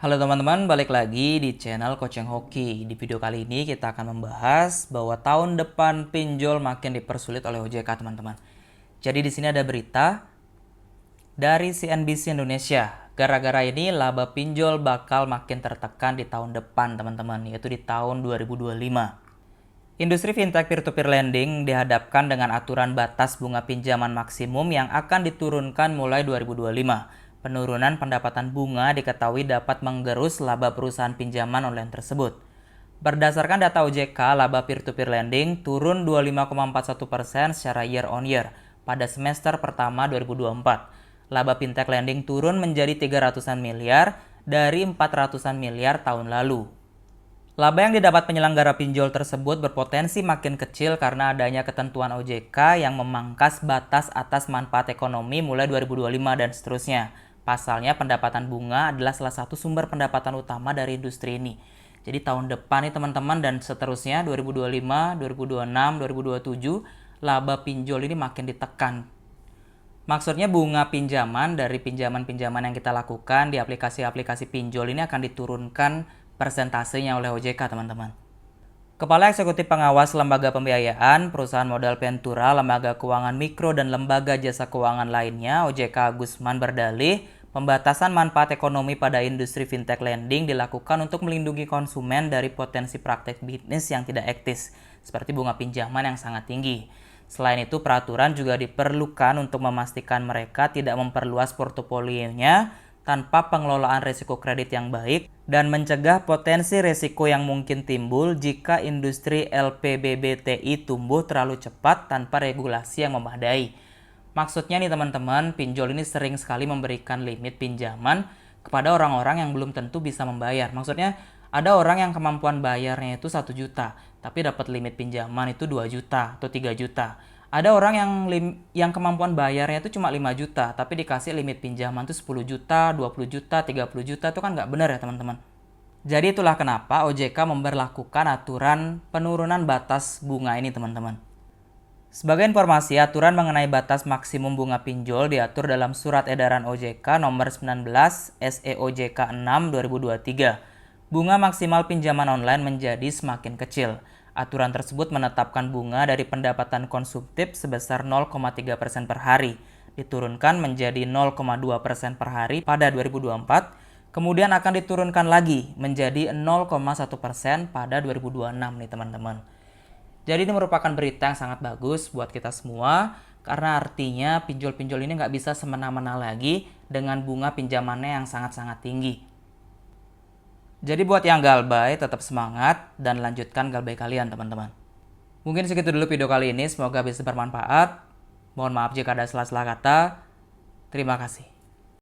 Halo teman-teman, balik lagi di channel Coaching Hoki. Di video kali ini kita akan membahas bahwa tahun depan pinjol makin dipersulit oleh OJK, teman-teman. Jadi di sini ada berita dari CNBC Indonesia. Gara-gara ini laba pinjol bakal makin tertekan di tahun depan, teman-teman, yaitu di tahun 2025. Industri fintech peer-to-peer lending dihadapkan dengan aturan batas bunga pinjaman maksimum yang akan diturunkan mulai 2025. Penurunan pendapatan bunga diketahui dapat menggerus laba perusahaan pinjaman online tersebut. Berdasarkan data OJK, laba peer-to-peer lending turun 25,41% secara year on year pada semester pertama 2024. Laba fintech lending turun menjadi 300-an miliar dari 400-an miliar tahun lalu. Laba yang didapat penyelenggara pinjol tersebut berpotensi makin kecil karena adanya ketentuan OJK yang memangkas batas atas manfaat ekonomi mulai 2025 dan seterusnya. Pasalnya pendapatan bunga adalah salah satu sumber pendapatan utama dari industri ini. Jadi tahun depan nih teman-teman dan seterusnya 2025, 2026, 2027 laba pinjol ini makin ditekan. Maksudnya bunga pinjaman dari pinjaman-pinjaman yang kita lakukan di aplikasi-aplikasi pinjol ini akan diturunkan persentasenya oleh OJK, teman-teman. Kepala Eksekutif Pengawas Lembaga Pembiayaan, Perusahaan Modal Ventura, Lembaga Keuangan Mikro, dan Lembaga Jasa Keuangan lainnya, OJK Gusman berdalih, pembatasan manfaat ekonomi pada industri fintech lending dilakukan untuk melindungi konsumen dari potensi praktek bisnis yang tidak etis, seperti bunga pinjaman yang sangat tinggi. Selain itu, peraturan juga diperlukan untuk memastikan mereka tidak memperluas portofolionya tanpa pengelolaan risiko kredit yang baik dan mencegah potensi risiko yang mungkin timbul jika industri LPBBTI tumbuh terlalu cepat tanpa regulasi yang memadai. Maksudnya nih teman-teman, pinjol ini sering sekali memberikan limit pinjaman kepada orang-orang yang belum tentu bisa membayar. Maksudnya ada orang yang kemampuan bayarnya itu 1 juta, tapi dapat limit pinjaman itu 2 juta atau 3 juta. Ada orang yang kemampuan bayarnya itu cuma 5 juta, tapi dikasih limit pinjaman itu 10 juta, 20 juta, 30 juta, itu kan nggak benar ya teman-teman. Jadi itulah kenapa OJK memberlakukan aturan penurunan batas bunga ini teman-teman. Sebagai informasi, aturan mengenai batas maksimum bunga pinjol diatur dalam Surat Edaran OJK nomor 19 SEOJK 6 2023. Bunga maksimal pinjaman online menjadi semakin kecil. Aturan tersebut menetapkan bunga dari pendapatan konsumtif sebesar 0,3% per hari, diturunkan menjadi 0,2% per hari pada 2024, kemudian akan diturunkan lagi menjadi 0,1% pada 2026 nih teman-teman. Jadi ini merupakan berita yang sangat bagus buat kita semua, karena artinya pinjol-pinjol ini nggak bisa semena-mena lagi dengan bunga pinjamannya yang sangat-sangat tinggi. Jadi buat yang galbay, tetap semangat dan lanjutkan galbay kalian teman-teman. Mungkin segitu dulu video kali ini, semoga bisa bermanfaat. Mohon maaf jika ada salah-salah kata. Terima kasih.